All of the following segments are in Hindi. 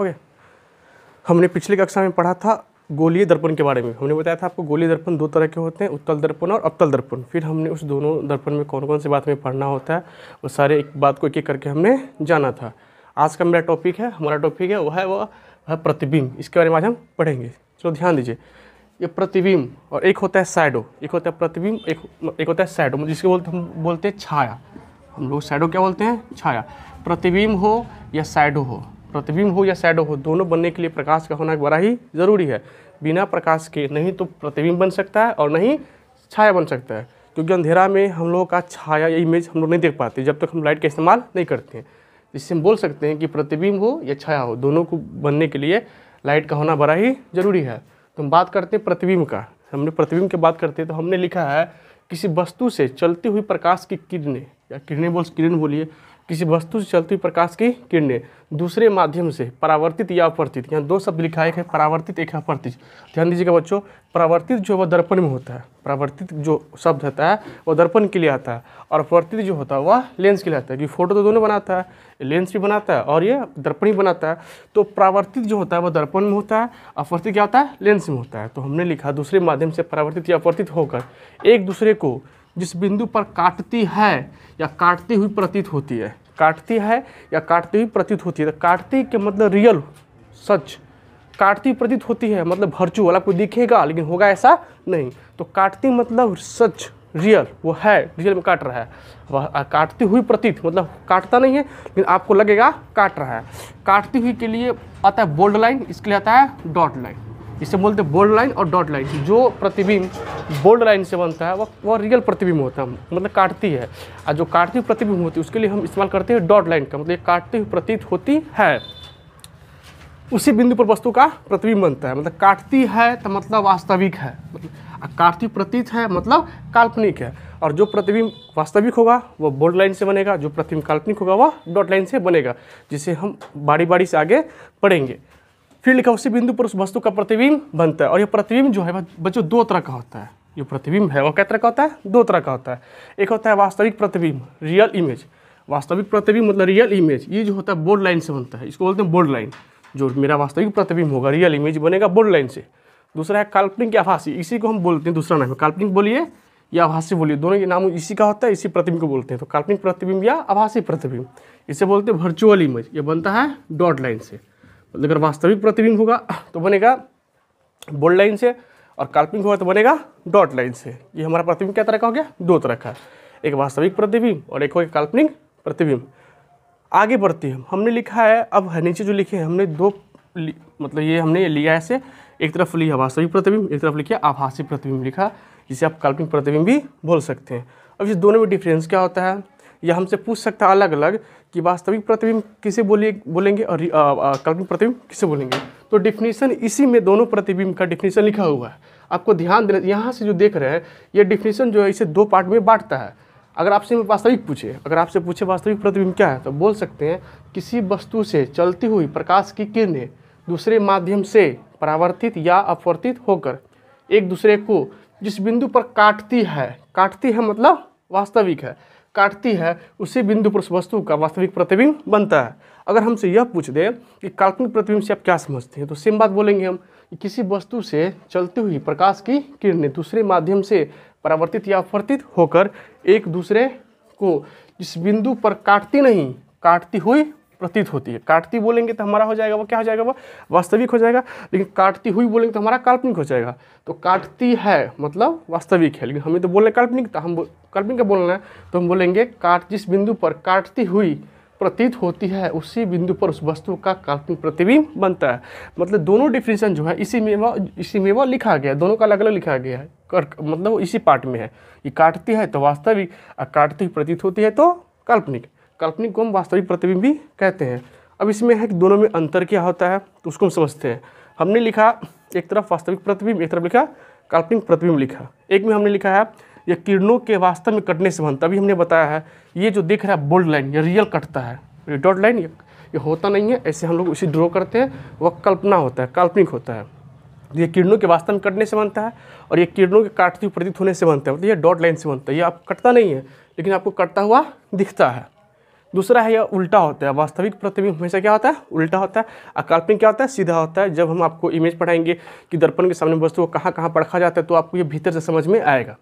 हो गया। हमने पिछले कक्षा में पढ़ा था गोलीय दर्पण के बारे में। हमने बताया था आपको गोलीय दर्पण दो तरह के होते हैं, उत्तल दर्पण और अवतल दर्पण। फिर हमने उस दोनों दर्पण में कौन कौन सी बात में पढ़ना होता है वो सारे एक बात को एक एक करके हमने जाना था। आज का मेरा टॉपिक है, हमारा टॉपिक है वो है प्रतिबिंब। इसके बारे में आज हम पढ़ेंगे। चलो ध्यान दीजिए, ये प्रतिबिंब और एक होता है शैडो, एक होता है प्रतिबिंब, एक होता है शैडो, जिसको हम बोलते हैं छाया। हम लोग शैडो क्या बोलते हैं? छाया। प्रतिबिंब हो या शैडो हो, प्रतिबिंब हो या शैडो हो, दोनों बनने के लिए प्रकाश का होना बड़ा ही ज़रूरी है। बिना प्रकाश के नहीं तो प्रतिबिंब बन सकता है और नहीं छाया बन सकता है, क्योंकि अंधेरा में हम लोगों का छाया या इमेज हम लोग नहीं देख पाते जब तक हम लाइट का इस्तेमाल नहीं करते हैं। इससे हम बोल सकते हैं कि प्रतिबिंब हो या छाया हो, दोनों को बनने के लिए लाइट का होना बड़ा ही ज़रूरी है। तो हम बात करते हैं प्रतिबिंब का। हमने प्रतिबिंब की बात करते हैं तो हमने लिखा है किसी वस्तु से चलती हुई प्रकाश की किरणें, या किरण बोलिए, किसी वस्तु से चलती हुई प्रकाश की किरणें दूसरे माध्यम से परावर्तित या अपवर्तित, यहाँ दो शब्द लिखा है, एक है परावर्तित एक है अपवर्तित। ध्यान दीजिएगा बच्चों, परावर्तित जो वह दर्पण में होता है, परावर्तित जो शब्द होता है वह दर्पण के लिए आता है, और अपवर्तित जो होता है वह लेंस के लिए आता है। क्योंकि फोटो तो दोनों बनाता है, लेंस भी बनाता है और ये दर्पण ही बनाता है। तो परावर्तित जो होता है वह दर्पण में होता है, अपवर्तित क्या होता है? लेंस में होता है। तो हमने लिखा दूसरे माध्यम से परावर्तित या अपवर्तित होकर एक दूसरे को जिस बिंदु पर काटती है या काटती हुई प्रतीत होती है, काटती है या काटती हुई प्रतीत होती है। तो काटती के मतलब रियल, सच, काटती प्रतीत होती है मतलब वर्चुअल, आपको दिखेगा लेकिन होगा ऐसा नहीं। तो काटती मतलब सच, रियल, वो है, रियल में काट रहा है। वह काटती हुई प्रतीत मतलब काटता नहीं है लेकिन आपको लगेगा काट रहा है। काटती हुई के लिए आता है बोल्ड लाइन, इसके लिए आता है डॉट लाइन। इसे बोलते हैं बोल्ड लाइन और डॉट लाइन। जो प्रतिबिंब बोल्ड लाइन से बनता है वह रियल प्रतिबिंब होता है, मतलब काटती है। और जो काटती हुई प्रतिबिंब होती है उसके लिए हम इस्तेमाल करते हैं डॉट लाइन का, मतलब काटती हुई प्रतीत होती है। उसी बिंदु पर वस्तु का प्रतिबिंब बनता है। मतलब काटती है तो मतलब वास्तविक है, काटती प्रतीत है मतलब काल्पनिक है। और जो प्रतिबिंब वास्तविक होगा वह बोल्ड लाइन से बनेगा, जो प्रतिबिंब काल्पनिक होगा वह डॉट लाइन से बनेगा, जिसे हम बारी बारी से आगे पढ़ेंगे। फिर लिखा उसी बिंदु पर उस वस्तु का प्रतिबिंब बनता है। और यह प्रतिबिंब जो है बच्चों दो तरह का होता है। जो प्रतिबिंब है वह कै तरह का होता है? दो तरह का होता है। एक होता है वास्तविक प्रतिबिंब, रियल इमेज। वास्तविक प्रतिबिंब मतलब रियल इमेज, ये जो होता है बोल्ड लाइन से बनता है, इसको बोलते हैं बोल्ड लाइन। जो मेरा वास्तविक प्रतिबिंब होगा, रियल इमेज बनेगा बोल्ड लाइन से। दूसरा है काल्पनिक या आभासी, इसी को हम बोलते हैं, दूसरा नाम है काल्पनिक बोलिए या आभासी बोलिए, दोनों के नाम इसी का होता है, इसी प्रतिबिंब को बोलते हैं। तो काल्पनिक प्रतिबिंब या आभासी प्रतिबिंब, इसे बोलते हैं वर्चुअल इमेज। ये बनता है डॉट लाइन से। अगर वास्तविक प्रतिबिंब होगा तो बनेगा बोल्ड लाइन से, और काल्पनिक होगा तो बनेगा डॉट लाइन से। ये हमारा प्रतिबिंब क्या तरह का हो गया? दो तरह का, एक वास्तविक प्रतिबिंब और एक हो गया काल्पनिक प्रतिबिंब। आगे बढ़ते हैं, हमने लिखा है, अब नीचे जो लिखे हैं हमने दो, मतलब ये हमने लिया ऐसे, एक तरफ लिया वास्तविक प्रतिबिंब, एक तरफ लिखा आभासी प्रतिबिंब लिखा, जिसे आप काल्पनिक प्रतिबिंब भी बोल सकते हैं। अब इस दोनों में डिफरेंस क्या होता है? यह हमसे पूछ सकता है अलग अलग कि वास्तविक प्रतिबिंब किसे बोलेंगे और काल्पनिक प्रतिबिंब किसे बोलेंगे। तो डिफिनीशन इसी में दोनों प्रतिबिंब का डिफिनीशन लिखा हुआ है। आपको ध्यान देना, यहाँ से जो देख रहे हैं ये डिफिनीशन जो है इसे दो पार्ट में बांटता है। अगर आपसे वास्तविक पूछे, अगर आपसे पूछे वास्तविक प्रतिबिंब क्या है, तो बोल सकते हैं किसी वस्तु से चलती हुई प्रकाश की किरणें दूसरे माध्यम से परावर्तित या अपवर्तित होकर एक दूसरे को जिस बिंदु पर काटती है मतलब वास्तविक है, काटती है, उसी बिंदु पर उस वस्तु का वास्तविक प्रतिबिंब बनता है। अगर हमसे यह पूछ दे कि काल्पनिक प्रतिबिंब से आप क्या समझते हैं, तो सेम बात बोलेंगे हम कि किसी वस्तु से चलती हुई प्रकाश की किरणें दूसरे माध्यम से परावर्तित या अपवर्तित होकर एक दूसरे को जिस बिंदु पर काटती नहीं, काटती हुई प्रतीत होती है। काटती बोलेंगे तो हमारा हो जाएगा वो क्या हो जाएगा? वो वास्तविक हो जाएगा। लेकिन काटती हुई बोलेंगे तो हमारा काल्पनिक हो जाएगा। तो काटती है मतलब वास्तविक है, लेकिन हमें तो बोलना काल्पनिक, तो हम काल्पनिक का बोलना है तो हम बोलेंगे जिस बिंदु पर काटती हुई प्रतीत होती है उसी बिंदु पर उस वस्तु का काल्पनिक प्रतिबिंब बनता है। मतलब दोनों डिफिनीशन जो है इसी में वो लिखा गया है, दोनों का अलग अलग लिखा गया है, मतलब इसी पार्ट में है। ये काटती है तो वास्तविक, और काटती हुई प्रतीत होती है तो काल्पनिक। काल्पनिक को हम वास्तविक प्रतिबिंब भी कहते हैं। अब इसमें है कि दोनों में अंतर क्या होता है, तो उसको हम समझते हैं। हमने लिखा एक तरफ वास्तविक प्रतिबिंब, एक तरफ लिखा काल्पनिक प्रतिबिंब लिखा। एक में हमने लिखा है यह किरणों के वास्तव में कटने से बनता। अभी हमने बताया है ये जो दिख रहा है बोल्ड लाइन, ये रियल कटता है, ये डॉट लाइन ये होता नहीं है, ऐसे हम लोग उसे ड्रॉ करते हैं, वह कल्पना होता है, काल्पनिक होता है। ये किरणों के वास्तव में कटने से बनता है और ये किरणों के काटती हुई प्रतीत होने से बनता है, मतलब ये डॉट लाइन से बनता है। ये आप कटता नहीं है लेकिन आपको कटता हुआ दिखता है। दूसरा है यह उल्टा होता है। वास्तविक प्रतिबिंब हमेशा क्या होता है, उल्टा होता है। और काल्पनिक क्या होता है, सीधा होता है। जब हम आपको इमेज पढ़ाएंगे कि दर्पण के सामने वस्तु को कहाँ कहाँ परखा जाता है तो आपको ये भीतर से समझ में आएगा।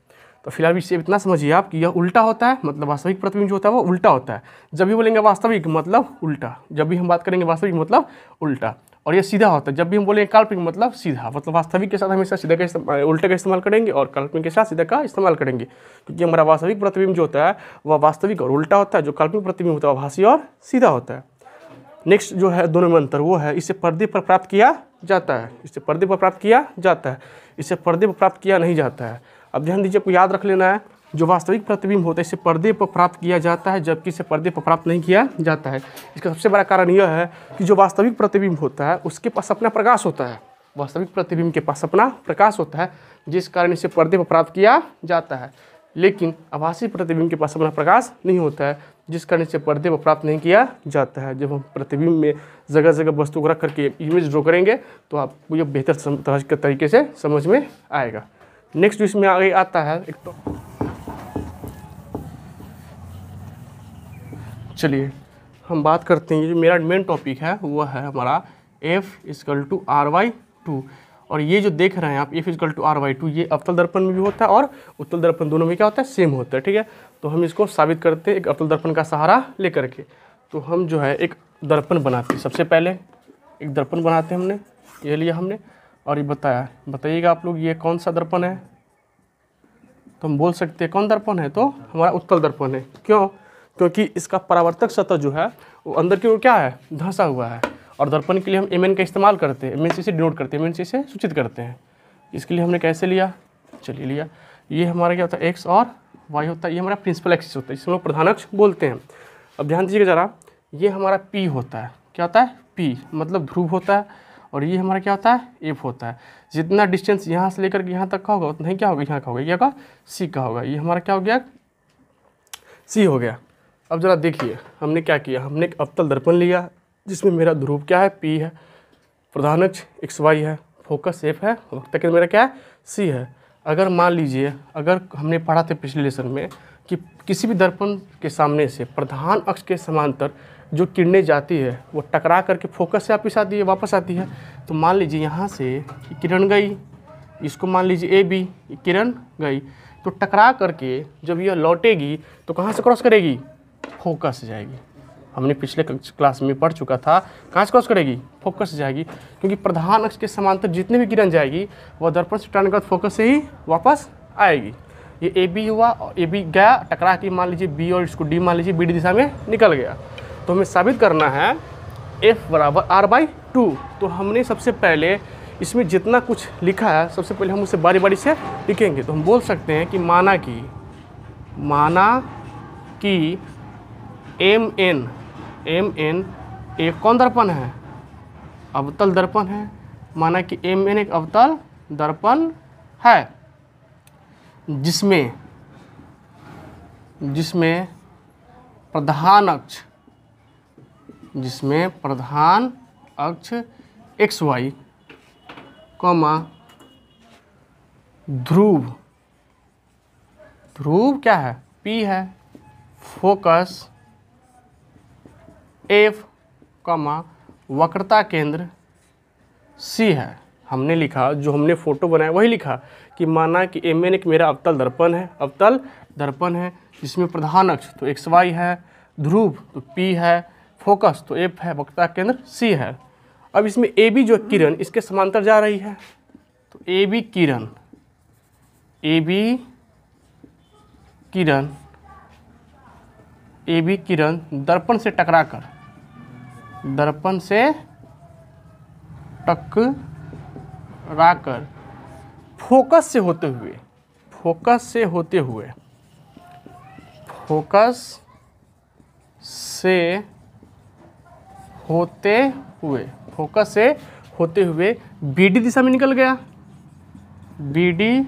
तो फिलहाल इससे इतना समझिए आप कि यह उल्टा होता है, मतलब वास्तविक प्रतिबिंब जो होता है वो उल्टा होता है। जब भी बोलेंगे वास्तविक मतलब उल्टा, जब भी हम बात करेंगे वास्तविक मतलब उल्टा। और ये सीधा होता है, जब भी हम बोलेंगे काल्पनिक मतलब सीधा, मतलब वास्तविक के साथ हमेशा सीधा का उल्टे का इस्तेमाल करेंगे और काल्पनिक के साथ सीधा का इस्तेमाल करेंगे, क्योंकि हमारा वास्तविक प्रतिबिंब जो होता है वह वास्तविक और उल्टा होता है, जो काल्पनिक प्रतिबिंब होता है वह भासी और सीधा होता है। नेक्स्ट जो है दोनों में अंतर वो है, इसे पर्दे पर प्राप्त किया जाता है, इसे पर्दे पर प्राप्त किया जाता है, इसे पर्दे पर प्राप्त किया नहीं जाता है। अब ध्यान दीजिए, आपको याद रख लेना है, जो वास्तविक प्रतिबिंब होता है इसे पर्दे पर प्राप्त किया जाता है, जबकि इसे पर्दे पर प्राप्त नहीं किया जाता है। इसका सबसे बड़ा कारण यह है कि जो वास्तविक प्रतिबिंब होता है उसके पास अपना प्रकाश होता है, वास्तविक प्रतिबिंब के पास अपना प्रकाश होता है, जिस कारण इसे पर्दे पर प्राप्त किया जाता है। लेकिन आभासी प्रतिबिंब के पास अपना प्रकाश नहीं होता है, जिस कारण इसे पर्दे पर प्राप्त नहीं किया जाता है। जब हम प्रतिबिंब में जगह जगह वस्तु को रख करके इमेज ड्रॉ करेंगे तो आपको ये बेहतर तरीके से समझ में आएगा। नेक्स्ट इसमें आगे आता है एक तो, चलिए हम बात करते हैं, ये मेरा मेन टॉपिक है वो है हमारा F=RY2। और ये जो देख रहे हैं आप F=RY2, ये अवतल दर्पण में भी होता है और उत्तल दर्पण, दोनों में क्या होता है, सेम होता है। ठीक है, तो हम इसको साबित करते हैं एक अवतल दर्पण का सहारा लेकर के। तो हम जो है एक दर्पण बनाते हैं, सबसे पहले एक दर्पण बनाते हैं, हमने ये लिया हमने और ये बताइएगा आप लोग ये कौन सा दर्पण है। तो हम बोल सकते हैं कौन दर्पण है, तो हमारा उत्तल दर्पण है। क्यों? क्योंकि इसका परावर्तक सतह जो है वो अंदर की ओर क्या है, धंसा हुआ है। और दर्पण के लिए हम MN का इस्तेमाल करते हैं, MN से डिनोट करते हैं, MN से सूचित करते हैं। इसके लिए हमने कैसे लिया, चलिए लिया, ये हमारा क्या होता है X और Y होता है, ये हमारा प्रिंसिपल एक्सिस होता है, जिसमें लोग प्रधान अक्ष बोलते हैं। अब ध्यान दीजिएगा ज़रा, ये हमारा P होता है, क्या होता है, P मतलब ध्रुव होता है। और ये हमारा क्या होता है, F होता है। जितना डिस्टेंस यहाँ से लेकर के यहाँ तक का होगा उतना ही क्या होगा, यहाँ का होगा, क्या का C का होगा। ये हमारा क्या हो गया, C हो गया। अब ज़रा देखिए हमने क्या किया, हमने एक अवतल दर्पण लिया जिसमें मेरा ध्रुव क्या है, P है, प्रधान अक्ष XY है, फोकस F है, वक्ता केंद्र मेरा क्या है, C है। अगर मान लीजिए, अगर हमने पढ़ा था पिछले लेसन में कि किसी भी दर्पण के सामने से प्रधान अक्ष के समांतर जो किरणें जाती है वो टकरा करके फोकस से वापस आती है। तो मान लीजिए यहाँ से किरण गई, इसको मान लीजिए AB, किरण गई, तो टकरा करके जब यह लौटेगी तो कहाँ से क्रॉस करेगी, फोकस से जाएगी। हमने पिछले क्लास में पढ़ चुका था, कहाँ से क्रॉस करेगी, फोकस से जाएगी। क्योंकि प्रधान अक्ष के समांतर जितने भी किरण जाएगी वह दर्पण से टकराने के बाद फोकस से ही वापस आएगी। ये AB हुआ और AB गया टकरा के, मान लीजिए B और इसको D मान लीजिए BD दिशा में निकल गया। तो हमें साबित करना है F=R/2। तो हमने सबसे पहले इसमें जितना कुछ लिखा है सबसे पहले हम उसे बारी बारी से लिखेंगे। तो हम बोल सकते हैं कि माना कि MN एक कौन दर्पण है, अवतल दर्पण है। माना कि MN एक अवतल दर्पण है जिसमें प्रधान अक्ष XY, ध्रुव क्या है, P है, फोकस F, वक्रता केंद्र C है। हमने लिखा, जो हमने फोटो बनाया वही लिखा कि माना कि MN एक मेरा अवतल दर्पण है जिसमें प्रधान अक्ष तो XY है, ध्रुव तो P है, फोकस तो F है, वक्रता केंद्र C है। अब इसमें AB जो किरण इसके समांतर जा रही है, तो AB किरण दर्पण से टकराकर फोकस से होते हुए BD दिशा में निकल गया, BD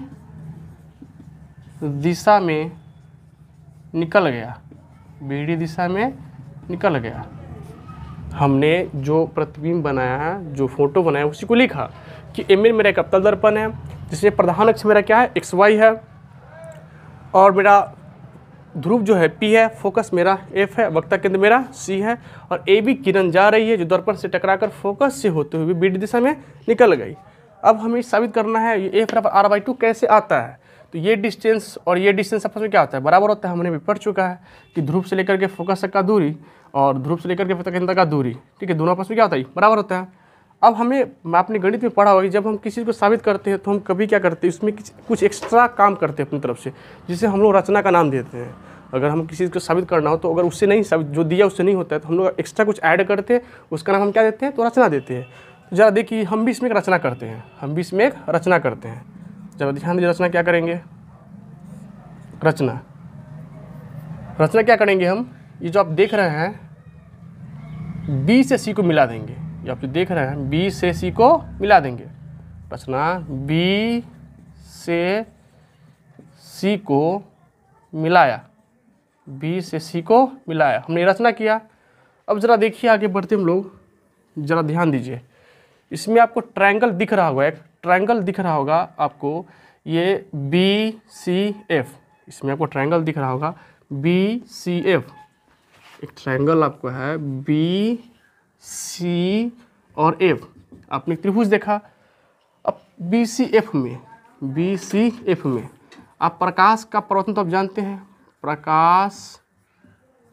दिशा में निकल गया। हमने जो प्रतिबिंब बनाया है, जो फोटो बनाया उसी को लिखा कि MN मेरा एक अवतल दर्पण है जिसमें प्रधान अक्ष मेरा क्या है, XY है, और मेरा ध्रुव जो है P है, फोकस मेरा F है, वक्ता केंद्र मेरा C है, और AB किरण जा रही है जो दर्पण से टकराकर फोकस से होते हुए विपरीत दिशा में निकल गई। अब हमें साबित करना है ये F/r/2 कैसे आता है। तो ये डिस्टेंस और ये डिस्टेंस आपस में क्या होता है, बराबर होता है। हमने भी पढ़ चुका है कि ध्रुव से लेकर के फोकस तक का दूरी और ध्रुव से लेकर के वक्ता केंद्र का दूरी, ठीक है, दोनों आपस में क्या होता है, बराबर होता है। अब मैं अपने गणित में पढ़ा होगा कि जब हम किसी चीज़ को साबित करते हैं तो हम कभी क्या करते हैं, उसमें कुछ एक्स्ट्रा काम करते हैं अपनी तरफ से, जिसे हम लोग रचना का नाम देते हैं। अगर हम किसी चीज़ को साबित करना हो तो अगर उससे नहीं साबित, जो दिया उससे नहीं होता है, तो हम लोग एक्स्ट्रा कुछ ऐड करते हैं, उसका नाम हम क्या देते हैं, तो रचना देते हैं। तो जरा देखिए, हम भी इसमें एक रचना करते हैं, जरा ध्यान दीजिए, रचना क्या करेंगे, रचना क्या करेंगे हम, ये जो आप देख रहे हैं B से C को मिला देंगे, ये आप जो देख रहे हैं B से C को मिला देंगे। रचना B से C को मिलाया, B से C को मिलाया, हमने रचना किया। अब ज़रा देखिए, आगे बढ़ते हम लोग, ज़रा ध्यान दीजिए, इसमें आपको ट्रायंगल दिख रहा होगा, एक ट्रायंगल दिख रहा होगा आपको, ये BCF, इसमें आपको ट्रायंगल दिख रहा होगा BCF, एक ट्रायंगल आपको है BC और F, आपने त्रिभुज देखा। अब BCF में आप प्रकाश का परावर्तन तो आप जानते हैं, प्रकाश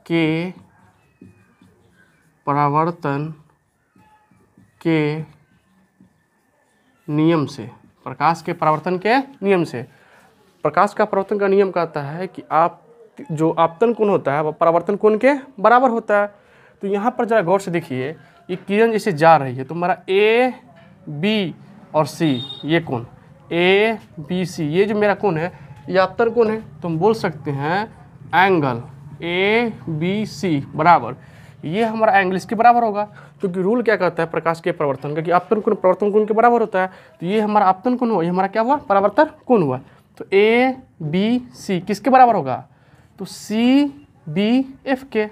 के परावर्तन के नियम से, प्रकाश का परावर्तन का नियम कहता है कि आप जो आपतन कोण होता है वह परावर्तन कोण के बराबर होता है। तो यहाँ पर जरा गौर से देखिए, ये किरण जैसे जा रही है तो हमारा A, B और C, ये कोण A, B, C, ये जो मेरा कोण है ये आपतन कोण है। तो हम बोल सकते हैं एंगल ABC बराबर, ये हमारा एंगल इसके बराबर होगा, क्योंकि रूल क्या कहता है प्रकाश के परावर्तन का कि आपतन कोण परावर्तन कोण के बराबर होता है। तो ये हमारा आपतन कोण हुआ, ये हमारा क्या हुआ, परावर्तन कोण हुआ। तो ABC किसके बराबर होगा, तो CBF के,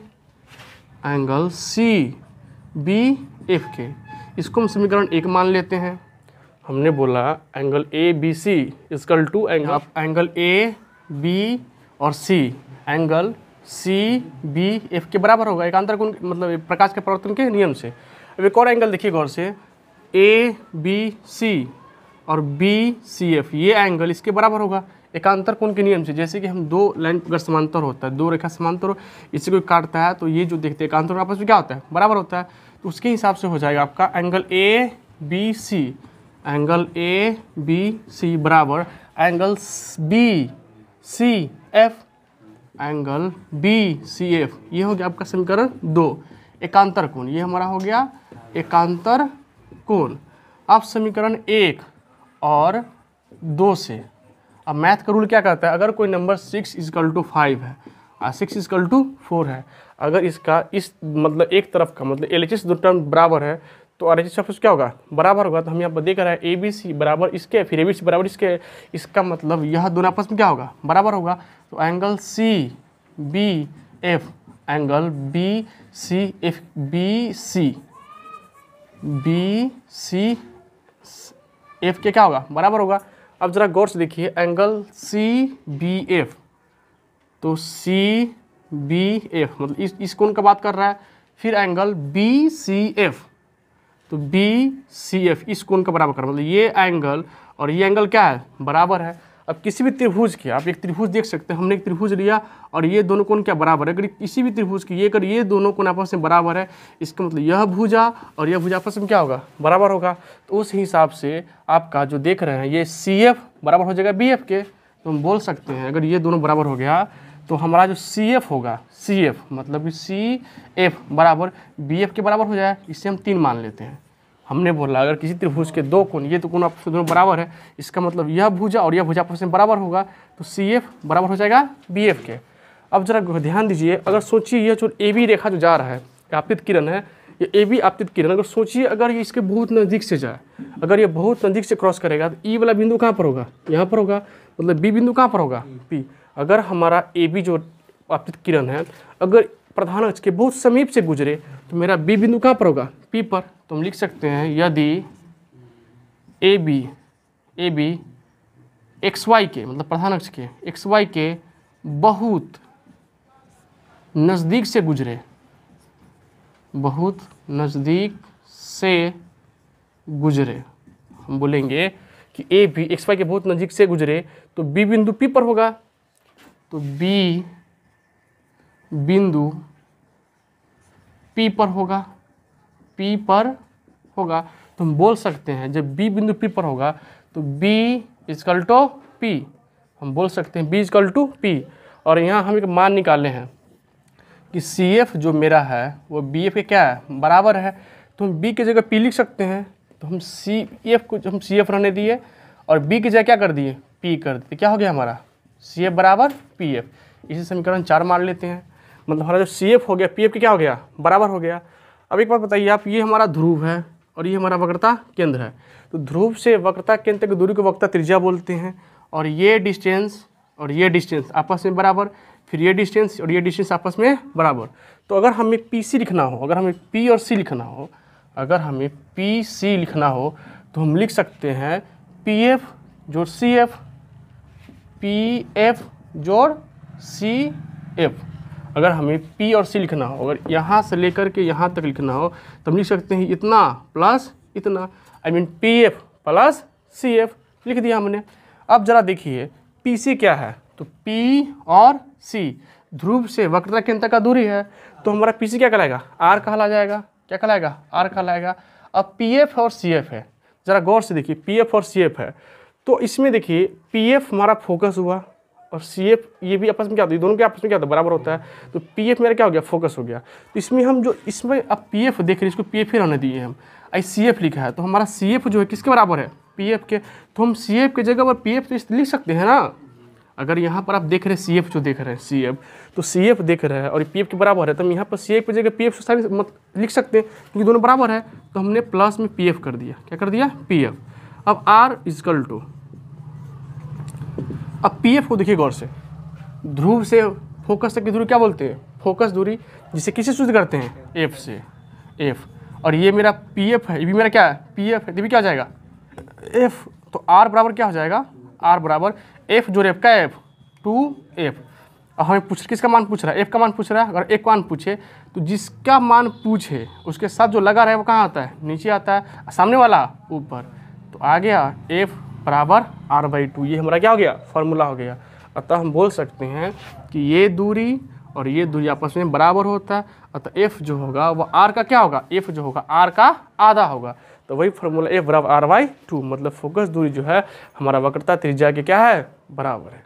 एंगल CBF के, इसको हम समीकरण 1 मान लेते हैं। हमने बोला angle ABC equal to angle AB और C एंगल CBF के बराबर होगा, एकांतर कोण मतलब प्रकाश के परावर्तन के नियम से। अब एक और एंगल देखिए गौर से, ABC और BCF, ये एंगल इसके बराबर होगा एकांतर कोण के नियम से। जैसे कि हम दो लाइन अगर समांतर होता है, दो रेखा समांतर हो, इसे कोई काटता है तो ये जो देखते हैं एकांतर आपस में क्या होता है, बराबर होता है। तो उसके हिसाब से हो जाएगा आपका एंगल ABC, एंगल ABC बराबर एंगल BCF, एंगल BCF, ये हो गया आपका समीकरण 2, एकांतर कोण, ये हमारा हो गया एकांतर कोण। अब समीकरण 1 और 2 से, अब मैथ का रूल क्या कहता है, अगर कोई नंबर 6 = 5 है और 6 = 4 है, अगर इसका इस मतलब एक तरफ का मतलब LHS दो टर्म बराबर है तो RHS आपस क्या होगा, बराबर होगा। तो हम यहाँ पर देख रहे हैं ABC बराबर इसके, फिर ABC बराबर इसके, इसका मतलब यह दोनों आपस में क्या होगा, बराबर होगा। तो angle CBF, angle BCF, BCF के क्या होगा, बराबर होगा। अब जरा गौर से देखिए एंगल CBF, तो CBF मतलब इस कोण का बात कर रहा है। फिर एंगल BCF, तो BCF इस कोण का बराबर कर, मतलब ये एंगल और ये एंगल क्या है, बराबर है। अब किसी भी त्रिभुज के, आप एक त्रिभुज देख सकते हैं, हमने एक त्रिभुज लिया और ये दोनों कोण क्या बराबर है। अगर किसी भी त्रिभुज की अगर ये दोनों कोण आपस में बराबर है, इसका मतलब यह भुजा और यह भुजा आपस में क्या होगा, बराबर होगा। तो उस हिसाब से आपका जो देख रहे हैं ये CF बराबर हो जाएगा BF के। तो हम बोल सकते हैं अगर ये दोनों बराबर हो गया तो हमारा जो CF होगा, CF मतलब कि CF बराबर BF के बराबर हो जाए। इससे हम 3 मान लेते हैं। हमने बोला अगर किसी त्रिभुज के दो कोण, ये तो कोण आपस में दोनों बराबर है, इसका मतलब यह भुजा और यह भुजा आपस में बराबर होगा, तो CF बराबर हो जाएगा BF के। अब जरा ध्यान दीजिए, अगर सोचिए यह जो AB रेखा जो जा रहा है, आपतित किरण है, ये AB आपतित किरण, अगर सोचिए अगर ये इसके बहुत नज़दीक से जाए, अगर ये बहुत नज़दीक से क्रॉस करेगा तो E वाला बिंदु कहाँ पर होगा, यहाँ पर होगा, मतलब B बिंदु कहाँ पर होगा, P। अगर हमारा AB जो आपतित किरण है अगर प्रधान अक्ष के बहुत समीप से गुजरे तो मेरा B बिंदु कहाँ पर होगा, P पर। तो हम लिख सकते हैं यदि AB XY के मतलब प्रधान अक्ष के XY के बहुत नज़दीक से गुजरे, बहुत नज़दीक से गुजरे, हम बोलेंगे कि ए बी एक्स वाई के बहुत नज़दीक से गुजरे तो बी बिंदु पी पर होगा, तो बी बिंदु पी पर होगा, पी पर होगा। तो हम बोल सकते हैं जब बी बिंदु पी पर होगा तो बी इजकल टू पी, हम बोल सकते हैं बी इजकल टू पी। और यहाँ हम एक मान निकाले हैं कि सी एफ जो मेरा है वो बी एफ के क्या है, बराबर है। तो हम बी की जगह पी लिख सकते हैं, तो हम सी एफ को हम सी एफ रहने दिए और बी की जगह क्या कर दिए, पी कर दिए। क्या हो गया हमारा, सी एफ बराबर पी एफ। इसी समीकरण 4 मान लेते हैं, मतलब हमारा जो सी एफ हो गया पी एफ के क्या हो गया, बराबर हो गया। अब एक बात बताइए आप, ये हमारा ध्रुव है और ये हमारा वक्रता केंद्र है। तो ध्रुव से वक्रता केंद्र की दूरी को वक्रता त्रिज्या बोलते हैं, और ये डिस्टेंस और ये डिस्टेंस आपस में बराबर, फिर ये डिस्टेंस और ये डिस्टेंस आपस में बराबर। तो अगर हमें पी सी लिखना हो, अगर हमें पी और सी लिखना हो, अगर हमें पी सी लिखना हो तो हम लिख सकते हैं पी एफ जोड़ सी एफ, पी एफ जोड़ सी एफ। अगर हमें पी और सी लिखना हो, अगर यहाँ से लेकर के यहाँ तक लिखना हो तो हम लिख सकते हैं इतना प्लस इतना, I mean P F plus C F लिख दिया हमने। अब जरा देखिए पी सी क्या है, तो पी और सी ध्रुव से वक्रता केंद्र तक का दूरी है, तो हमारा पी सी क्या कहलाएगा, आर कहला जाएगा। क्या कहलाएगा, आर कहलाएगा। अब पी एफ और सी एफ है, ज़रा गौर से देखिए पी एफ और सी एफ है, तो इसमें देखिए पी एफ हमारा फोकस हुआ और सी एफ ये भी आपस में क्या होता है, दोनों के आपस में क्या होता है, बराबर होता है। तो पी एफ मेरा क्या हो गया, फोकस हो गया। तो इसमें हम जो इसमें अब पी एफ देख रहे हैं, इसको पी एफ ही रहने दिए हम, आई सी एफ लिखा है, तो हमारा सी एफ जो है किसके बराबर है, पी एफ के। तो हम सी एफ की जगह पर पी एफ तो लिख सकते हैं ना। अगर यहाँ पर आप देख रहे हैं सी एफ जो देख रहे हैं सी एफ, तो सी एफ देख रहे हैं और पी एफ के बराबर है, तो हम यहाँ पर सी एफ की जगह पी एफ लिख सकते हैं क्योंकि दोनों बराबर है। तो हमने प्लस में पी एफ कर दिया, क्या कर दिया, पी एफ। अब आर इजकल टू, अब पी एफ को देखिए गौर से, ध्रुव से फोकस तक की दूरी क्या बोलते हैं, फोकस दूरी, जिसे किसे सूचित करते हैं, एफ से, एफ। और ये मेरा पी एफ है, ये भी मेरा क्या है, पी एफ है, ये भी क्या हो जाएगा, एफ। तो आर बराबर क्या हो जाएगा, आर बराबर एफ जोड़ एफ का एफ, 2f। और हमें किसका मान पूछ रहा है, एफ का मान पूछ रहा है। अगर एक मान पूछे तो जिसका मान पूछे उसके साथ जो लगा रहे वो कहाँ आता है, नीचे आता है, सामने वाला ऊपर। तो आ गया एफ बराबर r/2, ये हमारा क्या हो गया, फॉर्मूला हो गया। अतः हम बोल सकते हैं कि ये दूरी और ये दूरी आपस में बराबर होता है, अतः एफ जो होगा वो आर का क्या होगा, एफ जो होगा आर का आधा होगा। तो वही फॉर्मूला एफ बराबर r/2, मतलब फोकस दूरी जो है हमारा वक्रता त्रिज्या के क्या है, बराबर है।